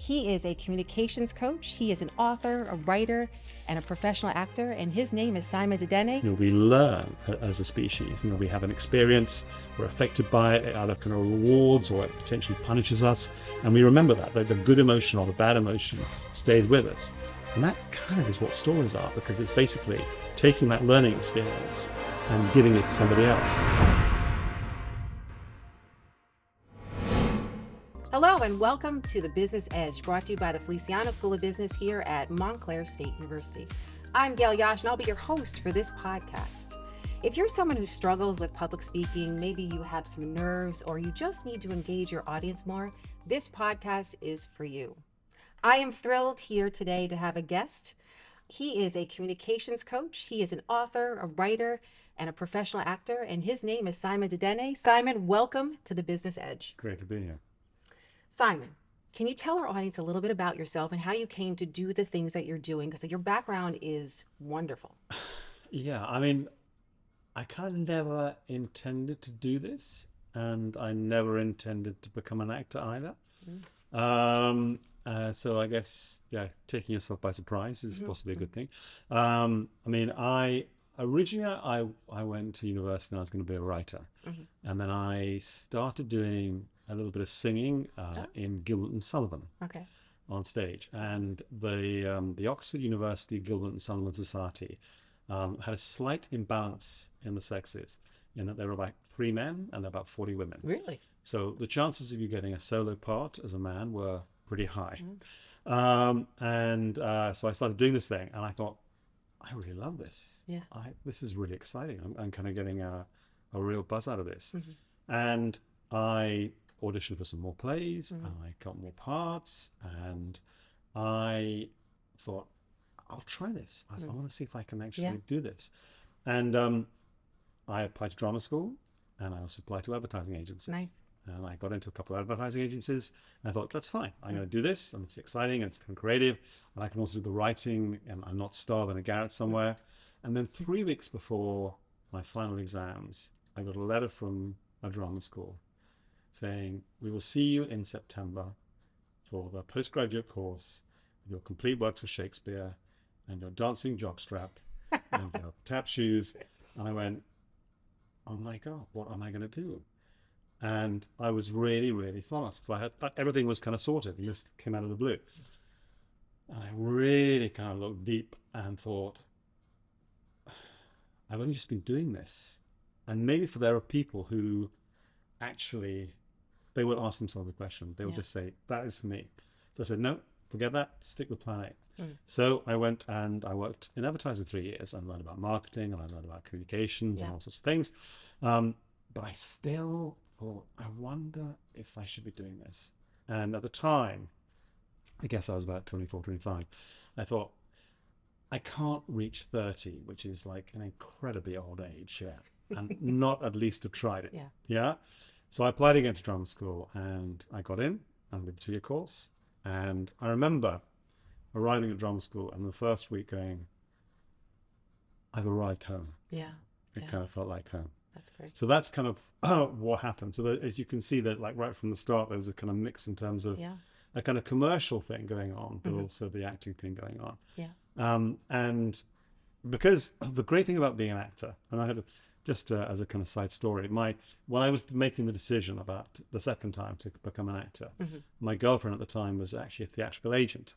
He is a communications coach. He is an author, a writer, and a professional actor. And his name is Simon de Deney. We learn as a species. We have an experience, we're affected by it either kind of rewards or it potentially punishes us. And we remember that, the good emotion or the bad emotion stays with us. And that kind of is what stories are, because it's basically taking that learning experience and giving it to somebody else. Hello and welcome to The Business Edge, brought to you by the Feliciano School of Business here at Montclair State University. I'm Gail Yosh and I'll be your host for this podcast. If you're someone who struggles with public speaking, maybe you have some nerves or you just need to engage your audience more, this podcast is for you. I am thrilled here today to have a guest. He is a communications coach. He is an author, a writer, and a professional actor, and his name is Simon de Deney. Simon, welcome to The Business Edge. Great to be here. Simon, can you tell our audience a little bit about yourself and how you came to do the things that you're doing? Because your background is wonderful. Yeah, I kind of never intended to do this, and I never intended to become an actor either. So I guess, taking yourself by surprise is possibly a good thing. I originally went to university and I was going to be a writer. And then I started doing a little bit of singing in Gilbert and Sullivan on stage. And the Oxford University Gilbert and Sullivan Society had a slight imbalance in the sexes, in that there were about 3 men and about 40 women. Really? So the chances of you getting a solo part as a man were pretty high. So I started doing this thing and I thought, I really love this. Yeah. This is really exciting. I'm kind of getting a real buzz out of this. And I auditioned for some more plays, and I got more parts, and I thought, I'll try this. I want to see if I can actually do this. And I applied to drama school, and I also applied to advertising agencies. Nice. And I got into a couple of advertising agencies, and I thought, that's fine. I'm going to do this, and it's exciting, and it's kind of creative, and I can also do the writing, and I'm not starved in a garret somewhere. And then 3 weeks before my final exams, I got a letter from a drama school saying, we will see you in September for the postgraduate course with your complete works of Shakespeare and your dancing jockstrap and your tap shoes. And I went, oh my God, what am I going to do? And I was really, really fast, because everything was kind of sorted. The list came out of the blue. And I really kind of looked deep and thought, I've only just been doing this. And maybe there are people who actually, they won't ask themselves the question. They will just say, that is for me. So I said, no, forget that, stick with plan A. So I went and I worked in advertising 3 years and learned about marketing and I learned about communications and all sorts of things. But I still thought, I wonder if I should be doing this. And at the time, I guess I was about 24, 25, I thought, I can't reach 30, which is like an incredibly old age yet, and not at least have tried it. Yeah. So I applied again to drama school and I got in and did the 2-year course. And I remember arriving at drama school and the first week going, I've arrived home. It kind of felt like home. That's great. So that's kind of what happened. So as you can see that, like right from the start, there's a kind of mix in terms of a kind of commercial thing going on, but also the acting thing going on. And because the great thing about being an actor, and I had just as a kind of side story, when I was making the decision about the second time to become an actor, my girlfriend at the time was actually a theatrical agent.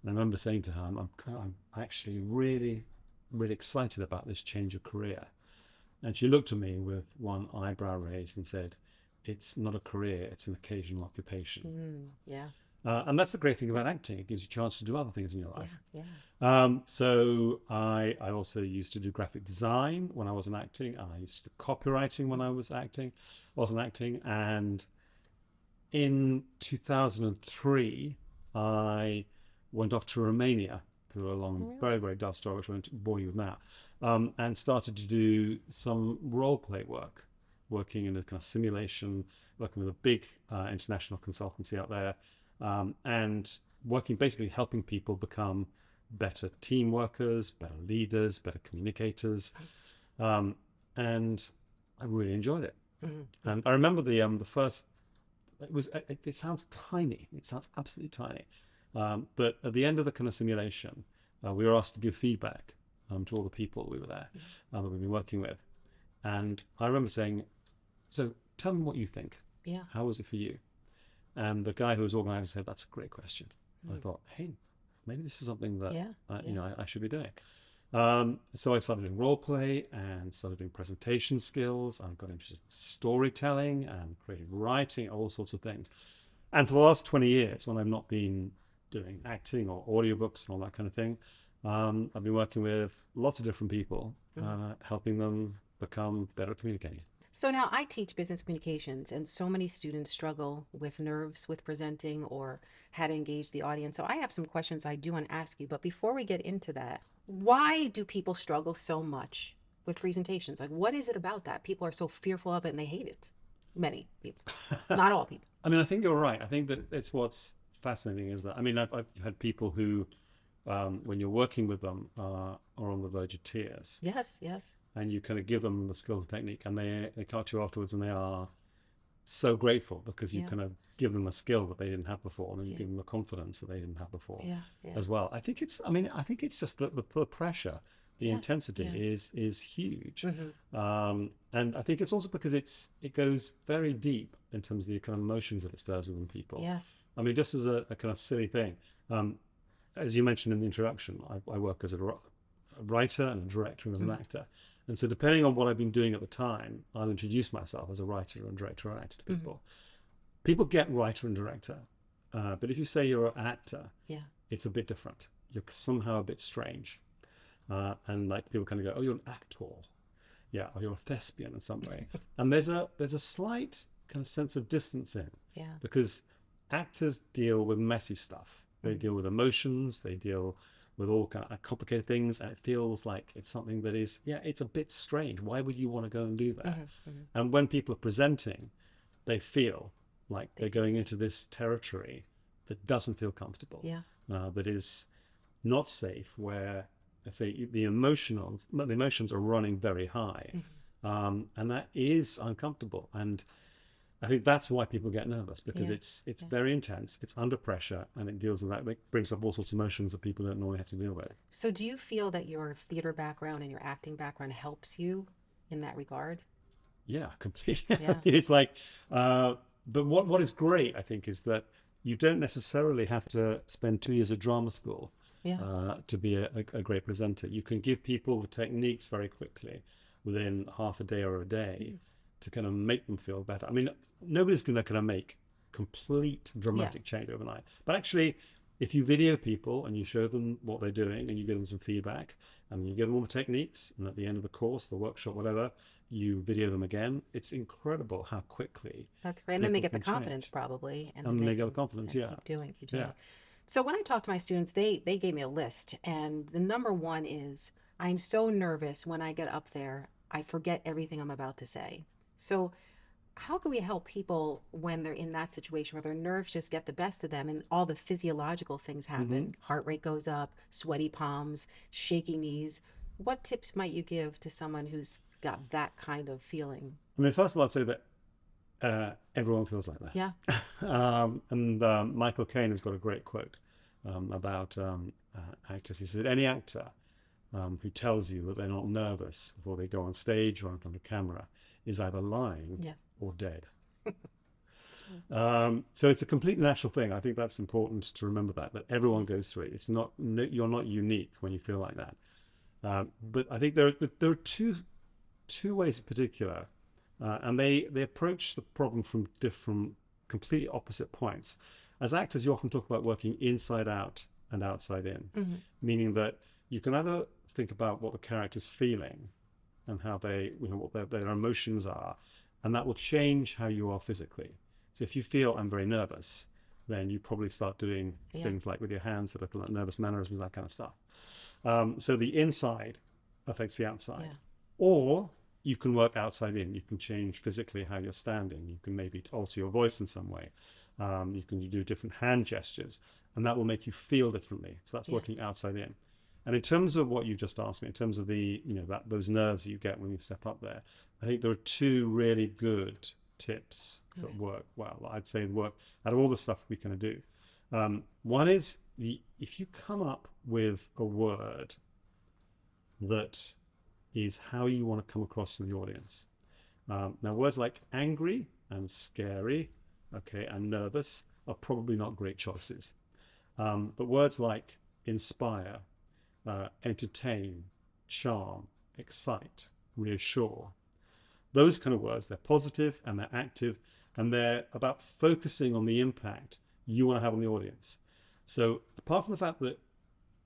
And I remember saying to her, I'm actually really, really excited about this change of career. And she looked at me with one eyebrow raised and said, it's not a career, it's an occasional occupation. And that's the great thing about acting. It gives you a chance to do other things in your life. So I also used to do graphic design when I wasn't acting. And I used to do copywriting when I wasn't acting. And in 2003, I went off to Romania through a long, very, very dull story, which I won't bore you with now, and started to do some role play work, working in a kind of simulation, working with a big international consultancy out there, and working, basically helping people become better team workers, better leaders, better communicators. And I really enjoyed it. And I remember the first it sounds tiny. It sounds absolutely tiny. But at the end of the kind of simulation, we were asked to give feedback to all the people we were there that we've been working with. And I remember saying, so tell me what you think. Yeah. How was it for you? And the guy who was organizing said, that's a great question. I thought, hey, maybe this is something that I should be doing. So I started doing role play and started doing presentation skills. I got interested in storytelling and creative writing, all sorts of things. And for the last 20 years, when I've not been doing acting or audiobooks and all that kind of thing, I've been working with lots of different people, helping them become better communicators. So now I teach business communications, and so many students struggle with nerves with presenting or how to engage the audience. So I have some questions I do want to ask you. But before we get into that, why do people struggle so much with presentations? Like, what is it about that? People are so fearful of it and they hate it. Many people, not all people. I mean, I think you're right. I think that it's what's fascinating is that, I mean, I've had people who, when you're working with them, are on the verge of tears. Yes, yes. And you kind of give them the skills and technique, and they come to you afterwards and they are so grateful because you kind of give them a skill that they didn't have before, and you give them the confidence that they didn't have before as well. I think it's just the pressure, the intensity is huge. And I think it's also because it goes very deep in terms of the kind of emotions that it stirs within people. Yes. I mean, just as a kind of silly thing, as you mentioned in the introduction, I work as a writer and a director and as an actor. And so depending on what I've been doing at the time, I'll introduce myself as a writer and director and actor to people. People get writer and director. But if you say you're an actor, it's a bit different. You're somehow a bit strange. And like people kind of go, oh, you're an actor. Yeah, or you're a thespian in some way. And there's a slight kind of sense of distance in. Yeah. Because actors deal with messy stuff. They deal with emotions. They deal with all kind of complicated things, and it feels like it's something that is, it's a bit strange. Why would you want to go and do that? And when people are presenting, they feel like they're going into this territory that doesn't feel comfortable, that is not safe, where, let's say, the emotions are running very high, and that is uncomfortable. And I think that's why people get nervous, because it's very intense, it's under pressure, and it deals with that. It brings up all sorts of emotions that people don't normally have to deal with. So do you feel that your theater background and your acting background helps you in that regard? Yeah, completely. Yeah. It's like, but what is great, I think, is that you don't necessarily have to spend 2 years at drama school to be a great presenter. You can give people the techniques very quickly within half a day or a day to kind of make them feel better. I mean, nobody's going to kind of make complete dramatic change overnight. But actually, if you video people and you show them what they're doing and you give them some feedback and you give them all the techniques, and at the end of the course, the workshop, whatever, you video them again, it's incredible how quickly. That's great. And then they get the confidence probably. And they get the confidence, keep doing it. So when I talk to my students, they gave me a list. And the number one is, I'm so nervous when I get up there, I forget everything I'm about to say. So how can we help people when they're in that situation where their nerves just get the best of them and all the physiological things happen? Heart rate goes up, sweaty palms, shaky knees. What tips might you give to someone who's got that kind of feeling? I mean, first of all, I'd say that everyone feels like that. Yeah. And Michael Caine has got a great quote about actors. He said, any actor who tells you that they're not nervous before they go on stage or in front of camera is either lying or dead. So it's a completely natural thing. I think that's important to remember that everyone goes through it. It's not, you're not unique when you feel like that. But I think there are two ways in particular, and they approach the problem from different, completely opposite points. As actors, you often talk about working inside out and outside in, meaning that you can either think about what the character's feeling and how they, what their emotions are, and that will change how you are physically. So if you feel I'm very nervous, then you probably start doing things like with your hands that are like nervous mannerisms, that kind of stuff. So the inside affects the outside. Or you can work outside in. You can change physically how you're standing. You can maybe alter your voice in some way. You can do different hand gestures, and that will make you feel differently. So that's working outside in. And in terms of what you just asked me, in terms of the, those nerves that you get when you step up there, I think there are two really good tips that work well. I'd say work out of all the stuff we can do. One is if you come up with a word that is how you want to come across to the audience. Now, words like angry and scary, okay, and nervous are probably not great choices. But words like inspire, entertain, charm, excite, reassure, those kind of words, they're positive and they're active and they're about focusing on the impact you want to have on the audience. So apart from the fact that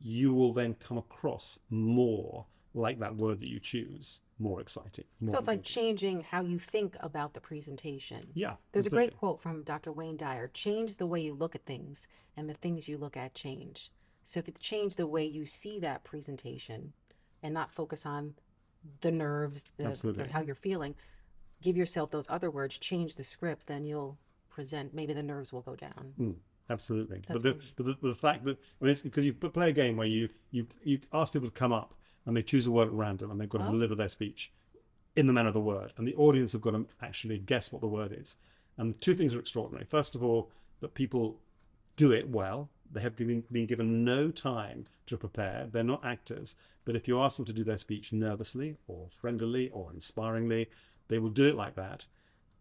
you will then come across more like that word that you choose, more exciting. More so it's like changing how you think about the presentation. Yeah. There's a great quote from Dr. Wayne Dyer: change the way you look at things and the things you look at change. So if you change the way you see that presentation and not focus on the nerves, how you're feeling, give yourself those other words, change the script, then you'll present, maybe the nerves will go down. Absolutely. But the fact that, because you play a game where you ask people to come up and they choose a word at random and they've got to deliver their speech in the manner of the word, and the audience have got to actually guess what the word is. And two things are extraordinary. First of all, that people do it well. They have been given no time to prepare. They're not actors. But if you ask them to do their speech nervously or friendlily or inspiringly, they will do it like that.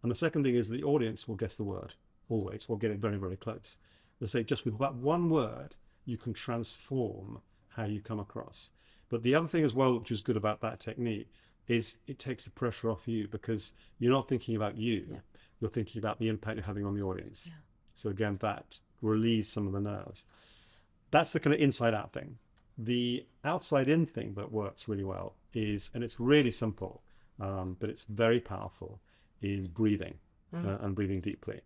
And the second thing is the audience will guess the word, always, or get it very, very close. They say just with that one word, you can transform how you come across. But the other thing as well, which is good about that technique, is it takes the pressure off you, because you're not thinking about you. Yeah. You're thinking about the impact you're having on the audience. Yeah. So again, that relieves some of the nerves. That's the kind of inside out thing. The outside in thing that works really well is, and it's really simple, but it's very powerful, is breathing and breathing deeply.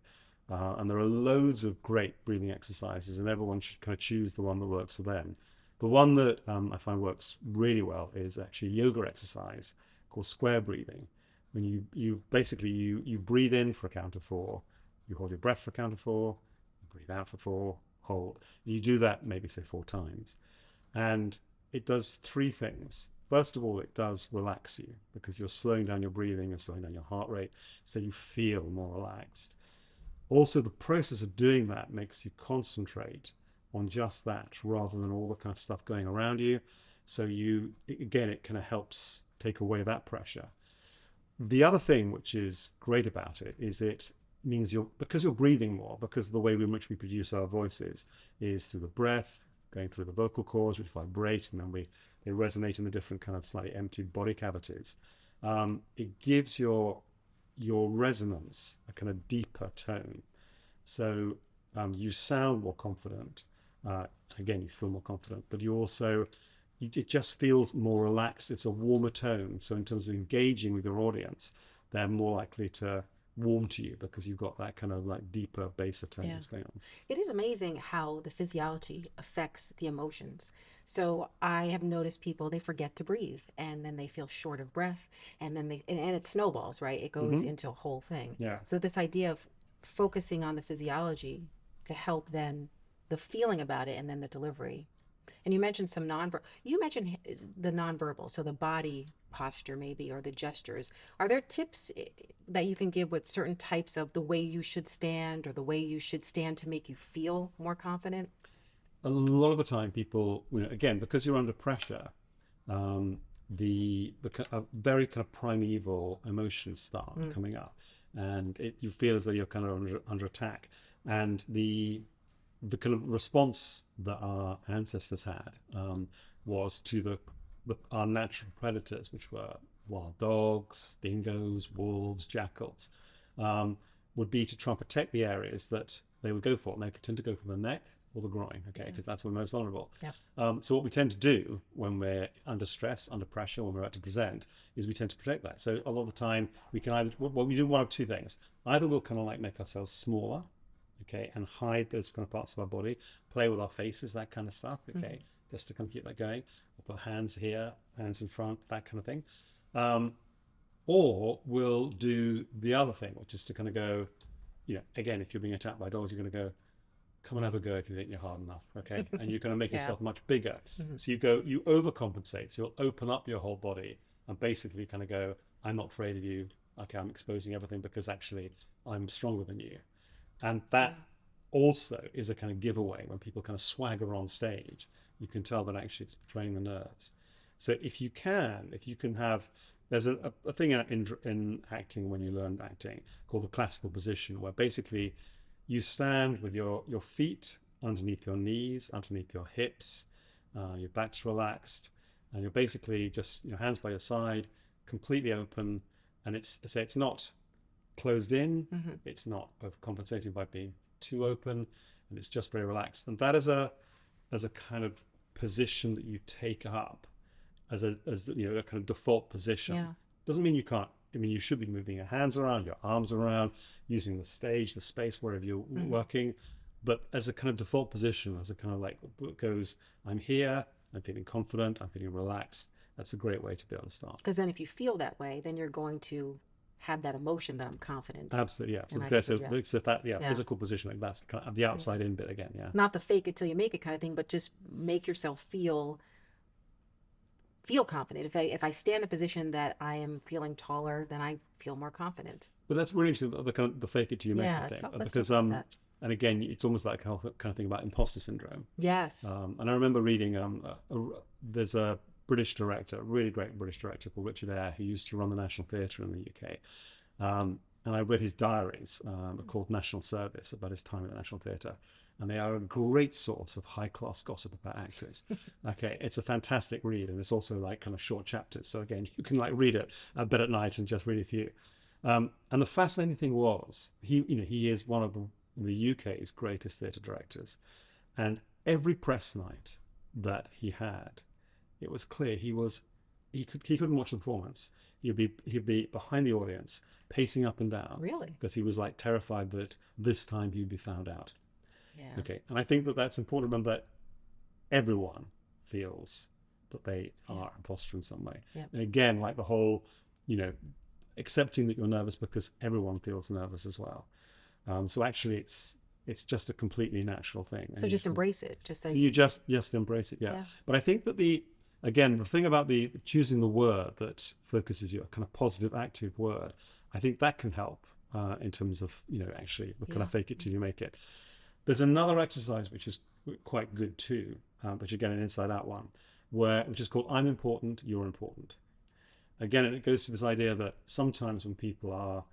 And there are loads of great breathing exercises, and everyone should kind of choose the one that works for them. The one that I find works really well is actually a yoga exercise called square breathing. When you basically you breathe in for a count of 4, you hold your breath for a count of 4, you breathe out for 4, hold. You do that maybe say 4 times, and it does 3 things. First of all, it does relax you, because you're slowing down your breathing, you're slowing down your heart rate, so you feel more relaxed. Also, the process of doing that makes you concentrate on just that rather than all the kind of stuff going around you. So it kind of helps take away that pressure. The other thing which is great about it is it means because you're breathing more, because of the way in which we produce our voices is through the breath, going through the vocal cords, which vibrate, and then they resonate in the different kind of slightly empty body cavities. It gives your resonance a kind of deeper tone. So you sound more confident. Again, you feel more confident, but it just feels more relaxed. It's a warmer tone. So in terms of engaging with your audience, they're more likely to warm to you because you've got that kind of like deeper bass tones going on. It is amazing how the physiology affects the emotions. So I have noticed people, they forget to breathe, and then they feel short of breath, and then and it snowballs, right? It goes into a whole thing. Yeah. So this idea of focusing on the physiology to help then the feeling about it and then the delivery. And you mentioned some you mentioned the nonverbal, so the body posture maybe, or the gestures. Are there tips that you can give with certain types of the way you should stand, or the way you should stand to make you feel more confident? A lot of the time people, again, because you're under pressure, the very kind of primeval emotions start coming up, and you feel as though you're kind of under attack. And the kind of response that our ancestors had was to our natural predators, which were wild dogs, dingoes, wolves, jackals, would be to try and protect the areas that they would go for. And they could tend to go for the neck or the groin, because that's when we're most vulnerable. Yep. So what we tend to do when we're under stress, under pressure, when we're about to present, is we tend to protect that. So a lot of the time we can we do one of 2 things. Either we'll kind of like make ourselves smaller, and hide those kind of parts of our body, play with our faces, that kind of stuff, just to kind of keep that going. We'll put hands here, hands in front, that kind of thing. Or we'll do the other thing, which is to kind of go, again, if you're being attacked by dogs, you're going to go, come and have a go if you think you're hard enough, and you're going to make yourself much bigger. So you overcompensate. So you'll open up your whole body and basically kind of go, I'm not afraid of you, okay, I'm exposing everything because actually I'm stronger than you. And that also is a kind of giveaway. When people kind of swagger on stage, you can tell that actually it's betraying the nerves. So if you can have, there's a thing in acting when you learn acting called the classical position, where basically you stand with your feet underneath your knees, underneath your hips, your back's relaxed, and you're basically just your hands by your side, completely open, and it's not closed in, it's not overcompensating by being too open, and it's just very relaxed. And that is a kind of position that you take up as a kind of default position. Yeah. Doesn't mean you can't. I mean, you should be moving your hands around, your arms around, using the stage, the space wherever you're working. But as a kind of default position, as a kind of like it goes, I'm here, I'm feeling confident, I'm feeling relaxed. That's a great way to be able to start. Because then if you feel that way, then you're going to have that emotion that I'm confident. Absolutely, yeah. So physical position, like that's kind of the outside in bit again, yeah. Not the fake it till you make it kind of thing, but just make yourself feel confident. If I stand in a position that I am feeling taller, then I feel more confident. But that's really interesting, the fake it till you make it thing. Because and again, it's almost like kind of thing about imposter syndrome. Yes. And I remember reading there's a British director, a really great British director called Richard Eyre, who used to run the National Theatre in the UK. And I read his diaries called National Service about his time at the National Theatre. And they are a great source of high-class gossip about actors. Okay, it's a fantastic read, and it's also like kind of short chapters. So again, you can like read it a bit at night and just read a few. And the fascinating thing was, he is one of the UK's greatest theatre directors. And every press night that he had, it was clear he couldn't watch the performance. He'd be behind the audience, pacing up and down. Really? Because he was like terrified that this time he'd be found out. Yeah. Okay, and I think that's important to remember, that everyone feels that they are an imposter in some way. Yeah. And again, like the whole, accepting that you're nervous, because everyone feels nervous as well. So actually, it's just a completely natural thing. So just embrace it. Just say you just embrace it. Yeah. But I think that the thing about choosing the word that focuses you, a kind of positive, active word, I think that can help in terms of actually the kind of fake it till you make it. There's another exercise which is quite good too, which again an inside out one, which is called I'm important, you're important. Again, it goes to this idea that sometimes when people are,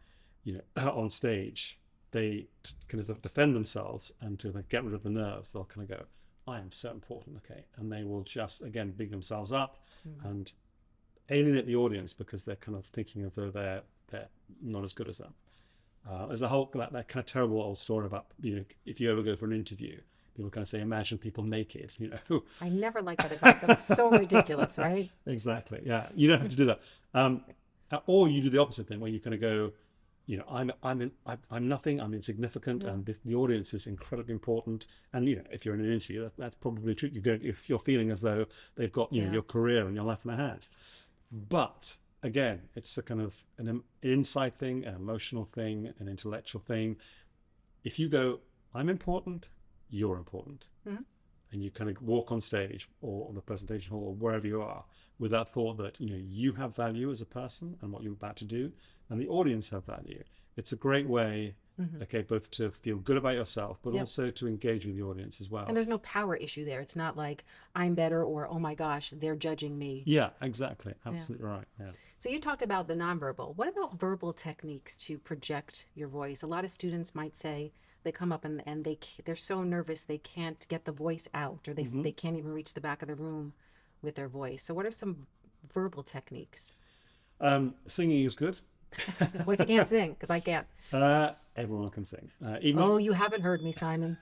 on stage, they kind of defend themselves, and to get rid of the nerves, they'll kind of go, I am so important, okay, and they will just again big themselves up and alienate the audience because they're kind of thinking as though they're not as good as them. There's a whole that kind of terrible old story about if you ever go for an interview, people kind of say, imagine people naked. I never like that advice. That's so ridiculous, right? Exactly. Yeah, you don't have to do that. Or you do the opposite thing, where you kind of go, I'm nothing. I'm insignificant, and the audience is incredibly important. And if you're in an interview, that's probably true. If you're feeling as though they've got your career and your life in their hands, but again, it's a kind of an inside thing, an emotional thing, an intellectual thing. If you go, I'm important, you're important, and you kind of walk on stage or on the presentation hall or wherever you are with that thought that you have value as a person and what you're about to do, and the audience have value. It's a great way, both to feel good about yourself, but also to engage with the audience as well. And there's no power issue there. It's not like I'm better or, oh my gosh, they're judging me. Yeah, exactly. Absolutely right. Yeah. So you talked about the nonverbal. What about verbal techniques to project your voice? A lot of students might say they come up and they're so nervous they can't get the voice out, or they can't even reach the back of the room with their voice. So what are some verbal techniques? Singing is good. What if you can't sing? Because I can't. Everyone can sing. You haven't heard me, Simon.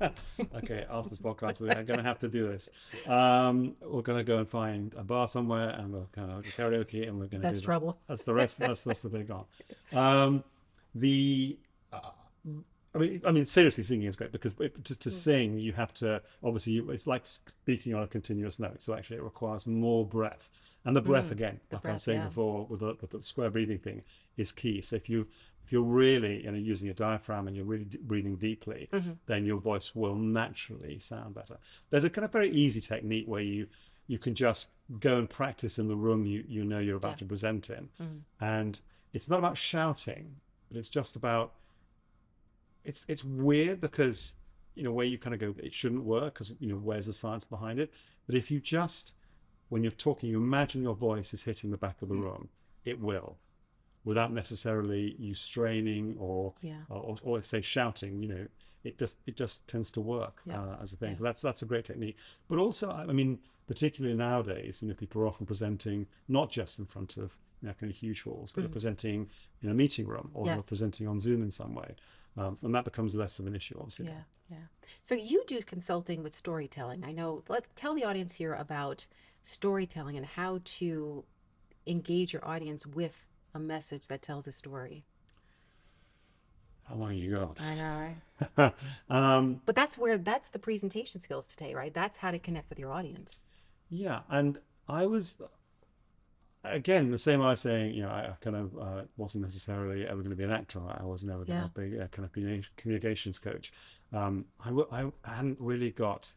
Okay, after this podcast, we're going to have to do this. We're going to go and find a bar somewhere, and we're going to karaoke, and we're going to. That's trouble. That's the rest. That's the big on. I mean, seriously, singing is great, because to sing, you have to obviously. It's like speaking on a continuous note, so actually, it requires more breath. And the breath again, like I was saying before, with the square breathing thing, is key. So if you're really using your diaphragm and you're really breathing deeply, then your voice will naturally sound better. There's a kind of very easy technique where you can just go and practice in the room you're about to present in, and it's not about shouting, but it's just about, it's weird because, where you kind of go, it shouldn't work because, where's the science behind it? But if you just, when you're talking, you imagine your voice is hitting the back of the room, it will, without necessarily you straining or say shouting, it just tends to work as a thing. So that's a great technique. But also, I mean, particularly nowadays, people are often presenting not just in front of kind of huge halls, but they're presenting in a meeting room or they're presenting on Zoom in some way. And that becomes less of an issue, obviously. Yeah. So you do consulting with storytelling. I know. Tell the audience here about storytelling and how to engage your audience with a message that tells a story. How long you got? I know, right? But that's the presentation skills today, right? That's how to connect with your audience. Yeah, and I was, again, the same I was saying, I kind of wasn't necessarily ever going to be an actor. I was never going to be a kind of communications coach. I hadn't really got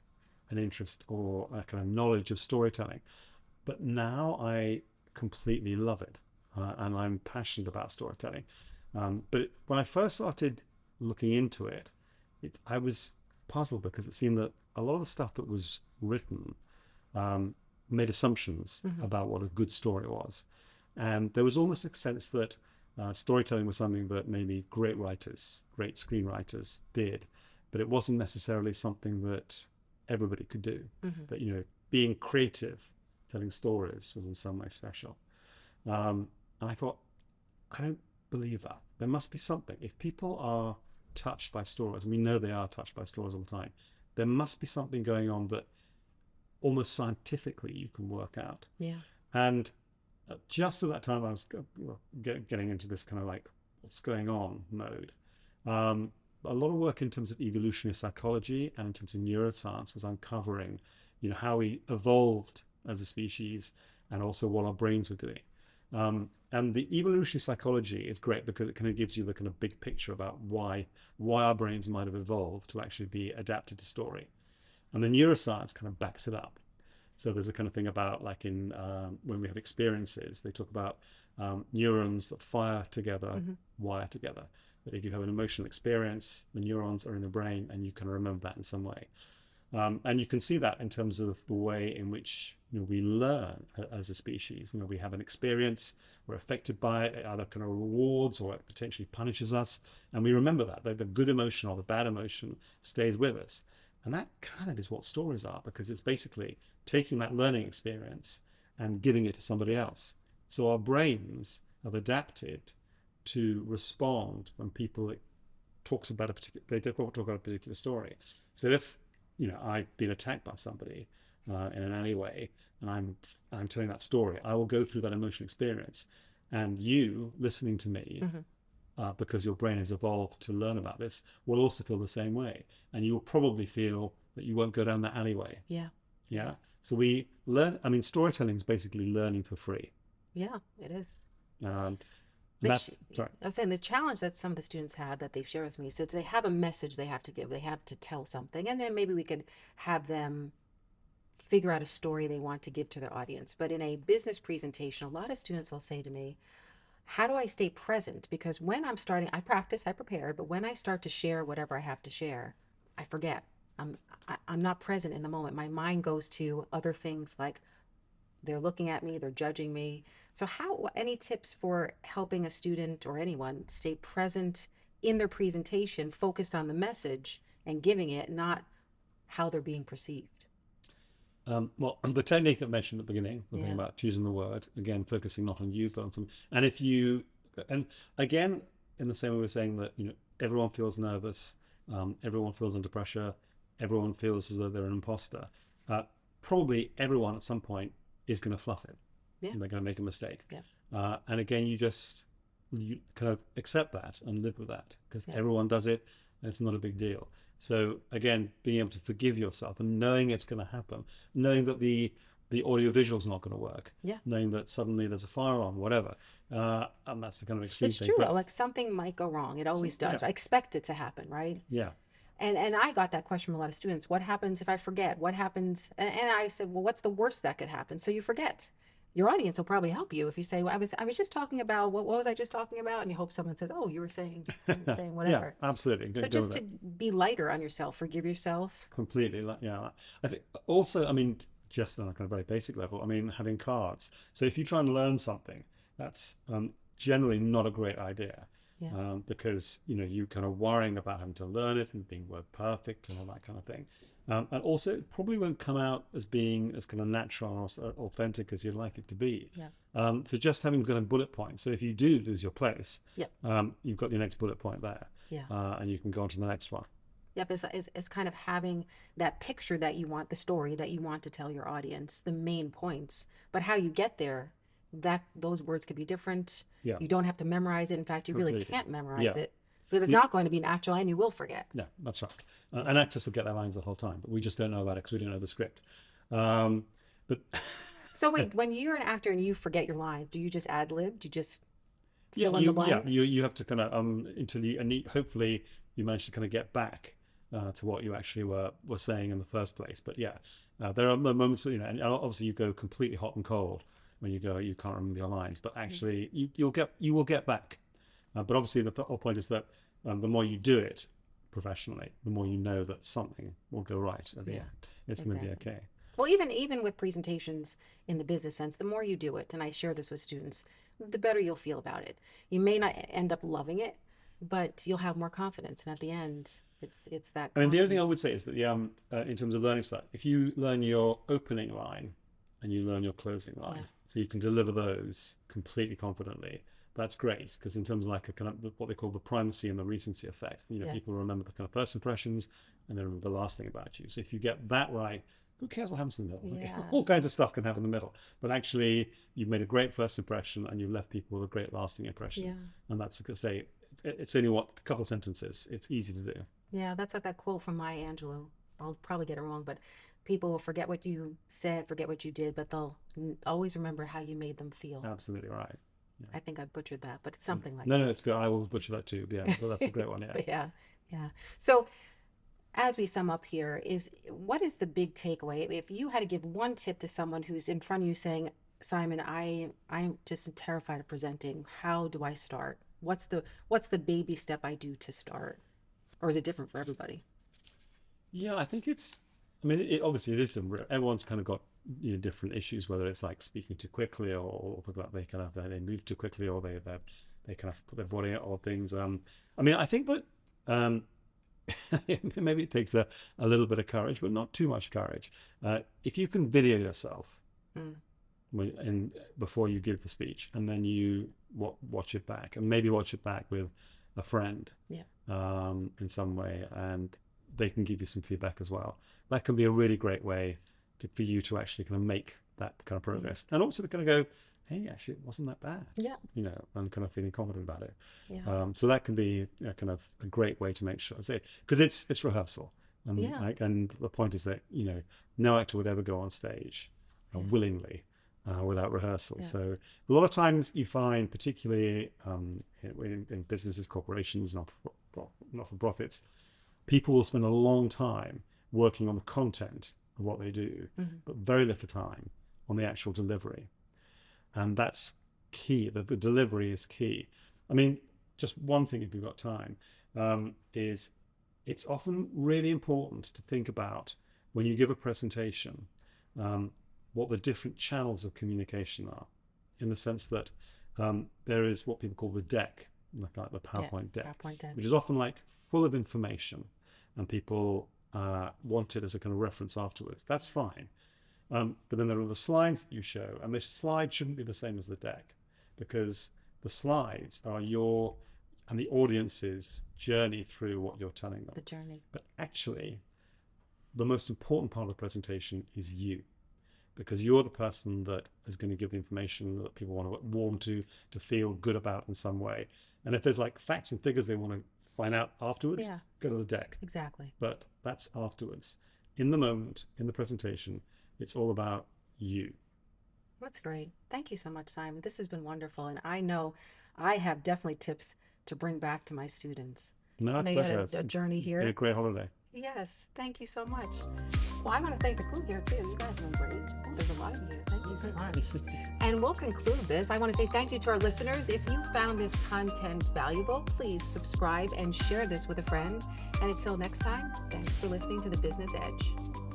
an interest or a kind of knowledge of storytelling, but now I completely love it, and I'm passionate about storytelling. But when I first started looking into it, I was puzzled because it seemed that a lot of the stuff that was written made assumptions about what a good story was. And there was almost a sense that storytelling was something that maybe great writers, great screenwriters did, but it wasn't necessarily something that everybody could do. That, being creative, telling stories was in some way special. And I thought, I don't believe that. There must be something. If people are touched by stories, and we know they are touched by stories all the time, there must be something going on that almost scientifically you can work out. Yeah. And just at that time, I was getting into this kind of like what's going on mode. A lot of work in terms of evolutionary psychology and in terms of neuroscience was uncovering, how we evolved as a species and also what our brains were doing. And the evolutionary psychology is great because it kind of gives you the kind of big picture about why our brains might have evolved to actually be adapted to story. And the neuroscience kind of backs it up. So there's a kind of thing about like in when we have experiences, they talk about neurons that fire together, wire together. But if you have an emotional experience, the neurons are in the brain and you can remember that in some way. And you can see that in terms of the way in which we learn as a species. We have an experience, we're affected by it, it either kind of rewards or it potentially punishes us. And we remember that, the good emotion or the bad emotion stays with us. And that kind of is what stories are, because it's basically taking that learning experience and giving it to somebody else. So our brains have adapted to respond when people talk about a particular story. So if I've been attacked by somebody in an alleyway and I'm telling that story, I will go through that emotional experience, and you listening to me, because your brain has evolved to learn about this, will also feel the same way, and you'll probably feel that you won't go down that alleyway. Yeah. So we learn. I mean, storytelling is basically learning for free. Yeah, it is. Sorry. I was saying the challenge that some of the students have that they've shared with me is that they have a message they have to give. They have to tell something, and then maybe we could have them figure out a story they want to give to their audience. But in a business presentation, a lot of students will say to me, how do I stay present? Because when I'm starting, I practice, I prepare, but when I start to share whatever I have to share, I forget. I'm not present in the moment. My mind goes to other things, like they're looking at me, they're judging me. So any tips for helping a student or anyone stay present in their presentation, focused on the message and giving it, not how they're being perceived? Well, the technique I mentioned at the beginning, the thing about choosing the word, again, focusing not on you, but on something. And again, in the same way we're saying that, everyone feels nervous, everyone feels under pressure, everyone feels as though they're an imposter. Probably everyone at some point is going to fluff it. Yeah. And they're going to make a mistake. Yeah. And again, you kind of accept that and live with that, because everyone does it and it's not a big deal. So again, being able to forgive yourself and knowing it's going to happen, knowing that the audio visual is not going to work, knowing that suddenly there's a fire on, whatever. And that's the kind of extreme thing. It's true, though. Like something might go wrong. It always does. I expect it to happen, right? Yeah. And I got that question from a lot of students. What happens if I forget? What happens? And I said, well, what's the worst that could happen? So you forget. your audience will probably help you if you say, well, I was just talking about, what was I just talking about? And you hope someone says, oh, you were saying whatever. Yeah, absolutely. So just to be lighter on yourself, forgive yourself. Completely. Yeah. I think also, I mean, just on a kind of very basic level, I mean, having cards. So if you try and learn something, that's generally not a great idea. Yeah. Because, you know, you kind of worrying about having to learn it and being word perfect and all that kind of thing. And also, it probably won't come out as being as kind of natural or authentic as you'd like it to be. Yeah. So just having kind of bullet points. So if you do lose your place, Yep. You've got your next bullet point there. Yeah. And you can go on to the next one. Yep, it's kind of having that picture that you want, the story that you want to tell your audience, the main points. But how you get there, that those words could be different. Yeah. You don't have to memorize it. In fact, you really can't memorize it because it's Yeah. not going to be natural and you will forget. Yeah, that's right. And actors forget their lines the whole time, but we just don't know about it because we don't know the script. But So wait, when you're an actor and you forget your lines, do you just ad lib? Do you just fill in the blanks? You have to kind of until you, and hopefully you manage to kind of get back to what you actually were saying in the first place. But yeah, there are moments where, you know, and obviously you go completely hot and cold when you can't remember your lines, but actually you will get back. But obviously the whole point is that the more you do it professionally, the more you know that something will go right at the end. It's going to be okay. Well, even with presentations in the business sense, the more you do it, and I share this with students, the better you'll feel about it. You may not end up loving it, but you'll have more confidence. And at the end, it's that confidence. I mean, the other thing I would say is that in terms of learning stuff, if you learn your opening line and you learn your closing line, so you can deliver those completely confidently, that's great, because in terms of like a kind of what they call the primacy and the recency effect, you know, people remember the kind of first impressions and they remember the last thing about you. So if you get that right, who cares what happens in the middle? Yeah. All kinds of stuff can happen in the middle, but actually you've made a great first impression and you've left people with a great lasting impression. Yeah. And that's to say, it's only a couple of sentences. It's easy to do. Yeah, that's like that quote from Maya Angelou. I'll probably get it wrong, but people will forget what you said, forget what you did, but they'll always remember how you made them feel. Absolutely right. Yeah. I think I butchered that, but it's something like that. No, it's good. I will butcher that too. Yeah, but that's a great one. Yeah. Yeah. So as we sum up here, what is the big takeaway? If you had to give one tip to someone who's in front of you saying, Simon, I'm just terrified of presenting. How do I start? What's the baby step I do to start? Or is it different for everybody? Yeah, I think obviously it is different. Everyone's kind of got, you know, different issues, whether it's like speaking too quickly or they move too quickly or they kind of put their body at odd things. I mean, I think that maybe it takes a little bit of courage, but not too much courage. If you can video yourself before you give the speech, and then you watch it back, and maybe watch it back with a friend, in some way, and they can give you some feedback as well. That can be a really great way for you to actually kind of make that kind of progress, and also to kind of go, hey, actually, it wasn't that bad. Yeah. You know, and kind of feeling confident about it. Yeah. So that can be kind of a great way to make sure, because it's rehearsal, and and the point is that, you know, no actor would ever go on stage willingly without rehearsal. So a lot of times you find, particularly in businesses, corporations, not-for-profits, people will spend a long time working on the content of what they do, but very little time on the actual delivery. And that's key. The delivery is key. I mean, just one thing, if you've got time, is it's often really important to think about, when you give a presentation, what the different channels of communication are, in the sense that there is what people call the deck, like the PowerPoint deck, which is often like full of information, and people want it as a kind of reference afterwards. That's fine. But then there are the slides that you show, and the slide shouldn't be the same as the deck, because the slides are your and the audience's journey through what you're telling them. The journey. But actually, the most important part of the presentation is you, because you're the person that is going to give the information that people want to warm to feel good about in some way. And if there's like facts and figures they want to find out afterwards, go to the deck. Exactly. But that's afterwards. In the moment, in the presentation, it's all about you. That's great. Thank you so much, Simon. This has been wonderful. And I know I have definitely tips to bring back to my students. No, they had a journey here. It's been a great holiday. Yes. Thank you so much. Well, I want to thank the crew here too. You guys are great. There's a lot of you. Thank you so much. And we'll conclude this. I want to say thank you to our listeners. If you found this content valuable, please subscribe and share this with a friend. And until next time, thanks for listening to The Business Edge.